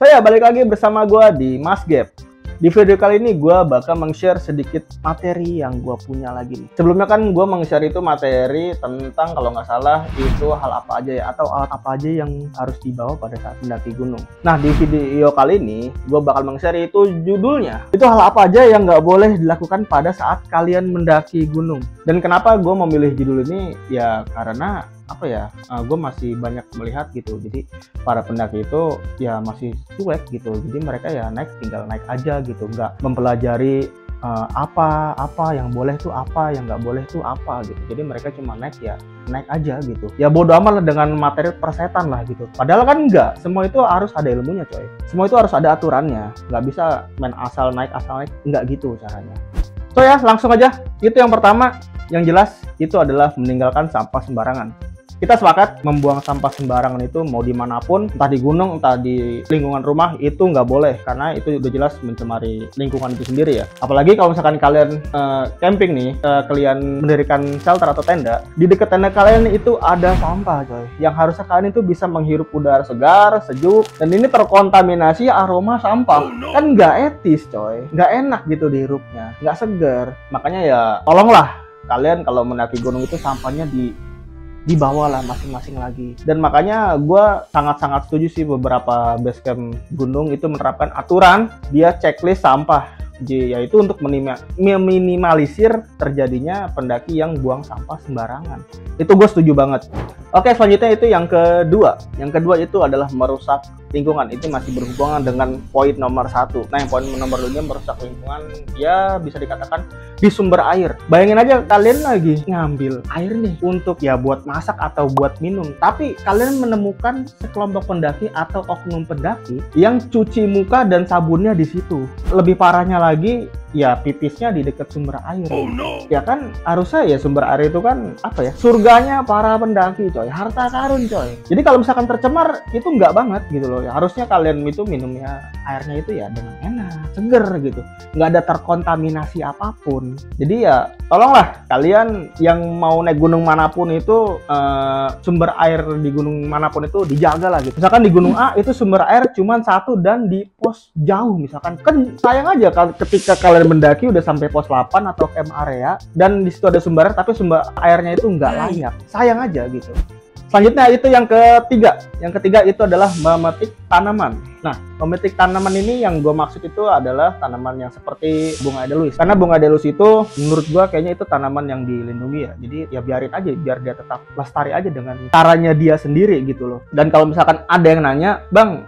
Saya balik lagi bersama gue di Mas Gap. Di video kali ini gue bakal meng-share sedikit materi yang gue punya lagi nih. Sebelumnya kan gue meng-share itu materi tentang kalau nggak salah itu hal apa aja ya, atau alat apa aja yang harus dibawa pada saat mendaki gunung. Nah, di video kali ini gue bakal meng-share itu judulnya. Itu hal apa aja yang nggak boleh dilakukan pada saat kalian mendaki gunung. Dan kenapa gue memilih judul ini? Ya karena gue masih banyak melihat gitu, jadi para pendaki itu ya masih cuek gitu, jadi mereka ya tinggal naik aja gitu, nggak mempelajari apa yang boleh tuh apa, yang nggak boleh tuh apa gitu. Jadi mereka cuma naik aja gitu, ya bodo amat lah dengan materi persetan lah gitu. Padahal kan enggak, semua itu harus ada ilmunya coy, semua itu harus ada aturannya, nggak bisa main asal naik enggak gitu caranya. So ya langsung aja, itu yang pertama yang jelas itu adalah meninggalkan sampah sembarangan. Kita sepakat membuang sampah sembarangan itu mau dimanapun, entah di gunung, entah di lingkungan rumah, itu nggak boleh, karena itu udah jelas mencemari lingkungan itu sendiri ya. Apalagi kalau misalkan kalian camping nih, kalian mendirikan shelter atau tenda, di dekat tenda kalian itu ada sampah coy, yang harusnya kalian itu bisa menghirup udara segar, sejuk, dan ini terkontaminasi aroma sampah. Kan nggak etis coy, nggak enak gitu dihirupnya, nggak segar. Makanya ya tolonglah kalian kalau mendaki gunung itu sampahnya dibawa lah masing-masing lagi. Dan makanya gue sangat-sangat setuju sih beberapa base camp gunung itu menerapkan aturan dia checklist sampah, yaitu untuk meminimalisir terjadinya pendaki yang buang sampah sembarangan. Itu gue setuju banget. Oke, selanjutnya itu yang kedua. Yang kedua itu adalah merusak lingkungan. Itu masih berhubungan dengan poin nomor 1. Nah, yang poin nomor 2 merusak lingkungan, ya bisa dikatakan di sumber air. Bayangin aja kalian lagi ngambil air nih untuk ya buat masak atau buat minum, tapi kalian menemukan sekelompok pendaki atau oknum pendaki yang cuci muka dan sabunnya di situ. Lebih parahnya lagi, ya pipisnya di dekat sumber air. Oh, no. Ya kan harusnya ya sumber air itu kan surganya para pendaki coy, harta karun coy. Jadi kalau misalkan tercemar itu nggak banget gitu loh. Ya, harusnya kalian itu minumnya airnya itu ya dengan enak, seger gitu, nggak ada terkontaminasi apapun. Jadi ya tolonglah kalian yang mau naik gunung manapun itu sumber air di gunung manapun itu dijaga lah gitu. Misalkan di gunung A itu sumber air cuma 1 dan di pos jauh misalkan, kan sayang aja ketika kalian mendaki udah sampai pos 8 atau camp area dan di situ ada sumber air tapi sumber airnya itu nggak layak, sayang aja gitu. Selanjutnya itu yang ketiga. Yang ketiga itu adalah memetik tanaman. Nah, memetik tanaman ini yang gue maksud itu adalah tanaman yang seperti bunga edelweiss. Karena bunga edelweiss itu menurut gue kayaknya itu tanaman yang dilindungi ya. Jadi ya biarin aja, biar dia tetap lestari aja dengan caranya dia sendiri gitu loh. Dan kalau misalkan ada yang nanya, "Bang,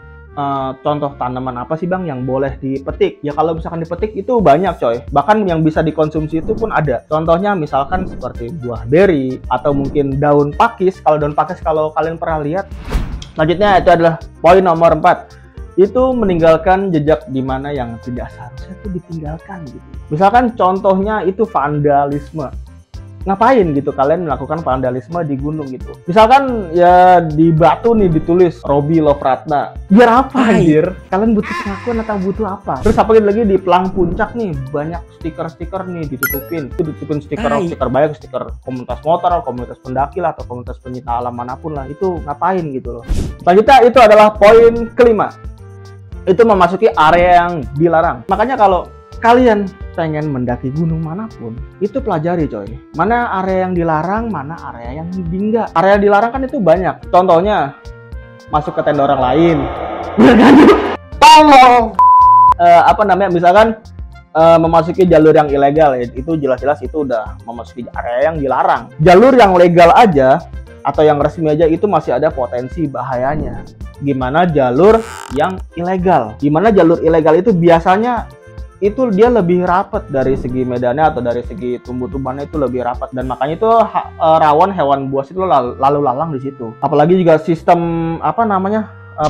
contoh tanaman apa sih bang yang boleh dipetik?" Ya kalau misalkan dipetik itu banyak coy, bahkan yang bisa dikonsumsi itu pun ada. Contohnya misalkan seperti buah beri atau mungkin daun pakis. Kalau daun pakis kalau kalian pernah lihat. Selanjutnya itu adalah poin nomor 4, itu meninggalkan jejak di mana yang tidak seharusnya itu ditinggalkan gitu. Misalkan contohnya itu vandalisme. Ngapain gitu kalian melakukan vandalisme di gunung gitu? Misalkan ya di batu nih ditulis Robi Lovratna. Biar apa anjir? Kalian butuh pengakuan atau butuh apa? Terus apa lagi di pelang puncak nih banyak stiker-stiker nih ditutupin. Itu ditutupin stiker banyak, stiker komunitas motor, komunitas pendaki lah atau komunitas pencinta alam manapun lah. Itu ngapain gitu loh. Selanjutnya itu adalah poin kelima. Itu memasuki area yang dilarang. Makanya kalau kalian pengen mendaki gunung manapun, itu pelajari coy, mana area yang dilarang, mana area yang enggak. Area yang dilarang kan itu banyak. Contohnya masuk ke tenda orang lain, tolong misalkan memasuki jalur yang ilegal, itu jelas-jelas itu udah memasuki area yang dilarang. Jalur yang legal aja atau yang resmi aja itu masih ada potensi bahayanya. Gimana jalur yang ilegal? Gimana jalur ilegal itu biasanya itu dia lebih rapat dari segi medannya atau dari segi tumbuh-tumbuhannya itu lebih rapat, dan makanya itu rawan hewan buas itu lalu lalang di situ. Apalagi juga sistem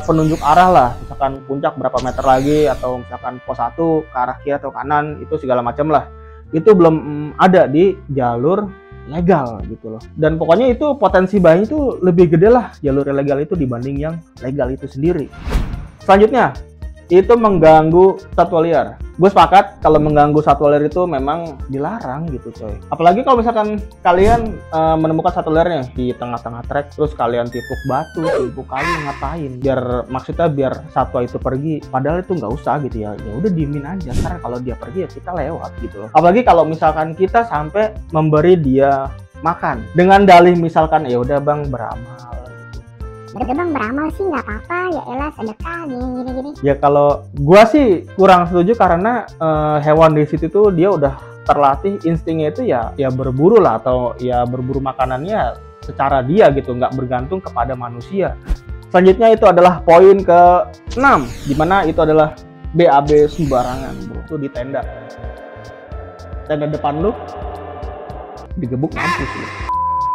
penunjuk arah lah, misalkan puncak berapa meter lagi atau misalkan pos 1 ke arah kiri atau kanan itu segala macam lah. Itu belum ada di jalur legal gitu loh. Dan pokoknya itu potensi bahaya itu lebih gede lah jalur ilegal itu dibanding yang legal itu sendiri. Selanjutnya itu mengganggu satwa liar. gue sepakat kalau mengganggu satwa liar itu memang dilarang gitu coy. Apalagi kalau misalkan kalian menemukan satwa liarnya di tengah-tengah trek, terus kalian tipuk batu, tipuk kayu, ngapain? Maksudnya biar satwa itu pergi, padahal itu nggak usah gitu ya. Ya udah diemin aja, karena kalau dia pergi ya kita lewat gitu loh. Apalagi kalau misalkan kita sampai memberi dia makan dengan dalih misalkan ya udah bang beramal. Udah bang beramal sih nggak apa-apa, ya elah sedekah gini-gini. Ya kalau gua sih kurang setuju karena hewan di situ tuh dia udah terlatih instingnya itu ya berburu lah, atau ya berburu makanannya secara dia gitu, nggak bergantung kepada manusia. Selanjutnya itu adalah poin ke-6, dimana itu adalah BAB sembarangan bro. Itu di tenda depan lu digebuk mampus lu.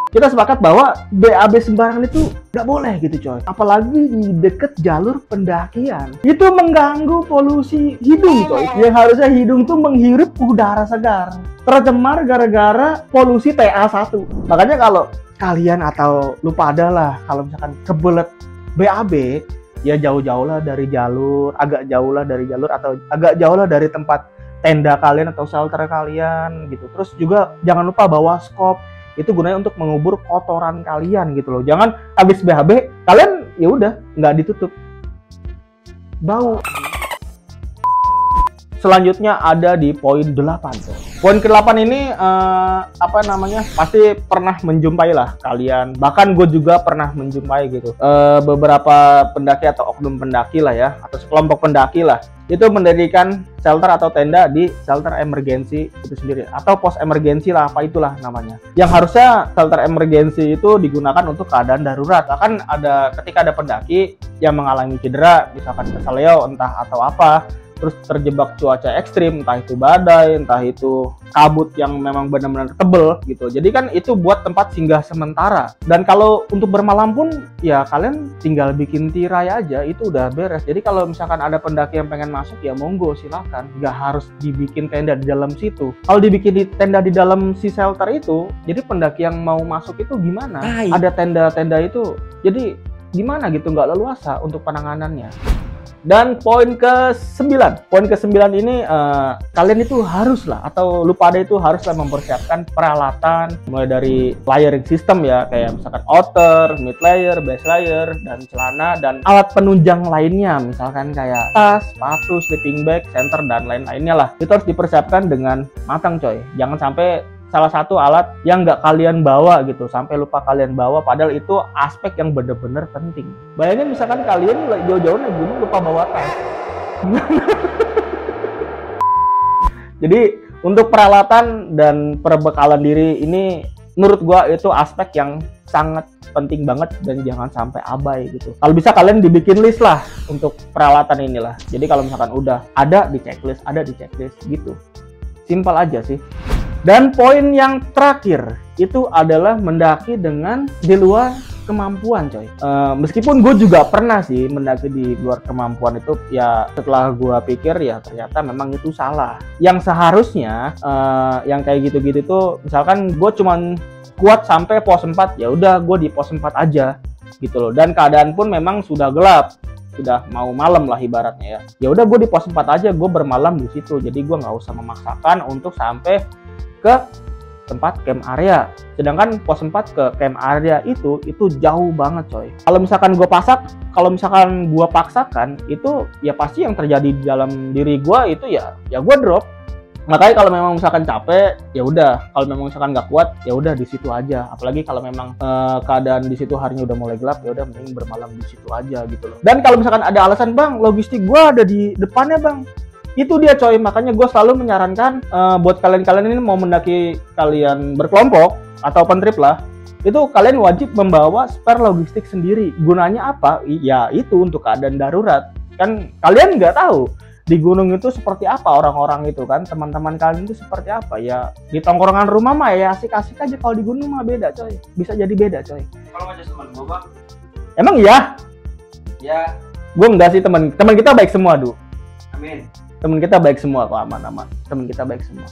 Kita sepakat bahwa BAB sembarangan itu nggak boleh gitu coy. Apalagi di deket jalur pendakian. Itu mengganggu polusi hidung coy. Yang harusnya hidung tuh menghirup udara segar. Tercemar gara-gara polusi TA1. Makanya kalau kalian atau lu pada lah, kalau misalkan kebelet BAB, ya jauh-jauh lah dari jalur, agak jauh lah dari jalur, atau agak jauh lah dari tempat tenda kalian atau shelter kalian gitu. Terus juga jangan lupa bawa skop. Itu gunanya untuk mengubur kotoran kalian gitu loh. Jangan habis BAB kalian ya udah nggak ditutup, bau. Selanjutnya ada di poin 8 tuh. Poin ke-8 ini pasti pernah menjumpai lah kalian. Bahkan gue juga pernah menjumpai gitu. Beberapa pendaki atau oknum pendaki lah ya, atau sekelompok pendaki lah, itu mendirikan shelter atau tenda di shelter emergency itu sendiri, atau pos emergency lah, apa itulah namanya. Yang harusnya shelter emergency itu digunakan untuk keadaan darurat. Bahkan ketika ada pendaki yang mengalami cedera, misalkan keseleo entah atau apa, terus terjebak cuaca ekstrim, entah itu badai, entah itu kabut yang memang benar-benar tebel gitu. Jadi kan itu buat tempat singgah sementara. Dan kalau untuk bermalam pun ya kalian tinggal bikin tirai aja, itu udah beres. Jadi kalau misalkan ada pendaki yang pengen masuk ya monggo silakan, nggak harus dibikin tenda di dalam situ. Kalau dibikin tenda di dalam si shelter itu, jadi pendaki yang mau masuk itu gimana? Ada tenda-tenda itu, jadi gimana gitu, nggak leluasa untuk penanganannya. Dan poin ke-9 ini kalian itu haruslah, atau lu pada itu haruslah mempersiapkan peralatan mulai dari layering system ya, kayak misalkan outer, mid layer, base layer, dan celana, dan alat penunjang lainnya, misalkan kayak tas, sepatu, sleeping bag, center, dan lain-lainnya lah. Itu harus dipersiapkan dengan matang coy. Jangan sampai salah satu alat yang nggak kalian bawa gitu sampai lupa kalian bawa, padahal itu aspek yang bener-bener penting. Bayangin misalkan kalian jauh-jauh naik gunung lupa bawa tas. Jadi untuk peralatan dan perbekalan diri ini menurut gua itu aspek yang sangat penting banget dan jangan sampai abai gitu. Kalau bisa kalian dibikin list lah untuk peralatan inilah. Jadi kalau misalkan udah ada di checklist gitu. Simpel aja sih. Dan poin yang terakhir itu adalah mendaki dengan di luar kemampuan coy. Meskipun gue juga pernah sih mendaki di luar kemampuan itu, ya setelah gue pikir ya ternyata memang itu salah. Yang seharusnya yang kayak gitu-gitu tuh, misalkan gue cuman kuat sampai pos 4, ya udah gue di pos 4 aja gitu loh. Dan keadaan pun memang sudah gelap, sudah mau malam lah ibaratnya ya. Ya udah gue di pos 4 aja, gue bermalam di situ. Jadi gue nggak usah memaksakan untuk sampai ke tempat camp area. Sedangkan pos 4 ke camp area itu jauh banget coy. Kalau misalkan gue paksakan itu ya pasti yang terjadi di dalam diri gue itu ya gue drop. Makanya kalau memang misalkan capek ya udah, kalau memang misalkan nggak kuat ya udah di situ aja. Apalagi kalau memang keadaan di situ harinya udah mulai gelap, ya udah mending bermalam di situ aja gitu loh. Dan kalau misalkan ada alasan, bang logistik gue ada di depannya bang, itu dia coy. Makanya gue selalu menyarankan buat kalian ini mau mendaki kalian berkelompok atau open trip lah, itu kalian wajib membawa spare logistik sendiri. Gunanya apa? Ya itu untuk keadaan darurat. Kan kalian nggak tahu di gunung itu seperti apa orang-orang itu kan, teman-teman kalian itu seperti apa ya. Di tongkrongan rumah mah ya asik-asik aja, kalau di gunung mah beda coy, bisa jadi beda coy. Kalau ngajak teman gue bang? Emang iya? Ya. Gue enggak sih, teman kita baik semua Du. Amin. Temen kita baik semua kok, aman-aman. Temen kita baik semua.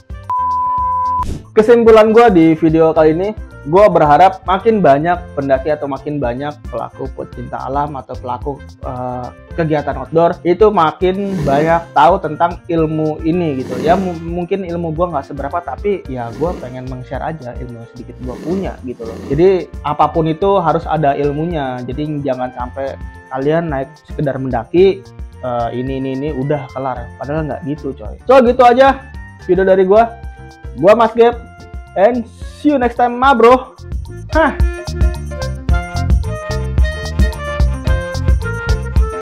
Kesimpulan gue di video kali ini, gue berharap makin banyak pendaki atau makin banyak pelaku pecinta alam atau pelaku kegiatan outdoor itu makin banyak tahu tentang ilmu ini gitu ya. Mungkin ilmu gue nggak seberapa, tapi ya gue pengen meng-share aja ilmu yang sedikit gue punya gitu loh. Jadi apapun itu harus ada ilmunya, jadi jangan sampai kalian naik sekedar mendaki ini udah kelar, padahal nggak gitu coy. So gitu aja video dari gue Mas Gap, and see you next time ma bro. Hah.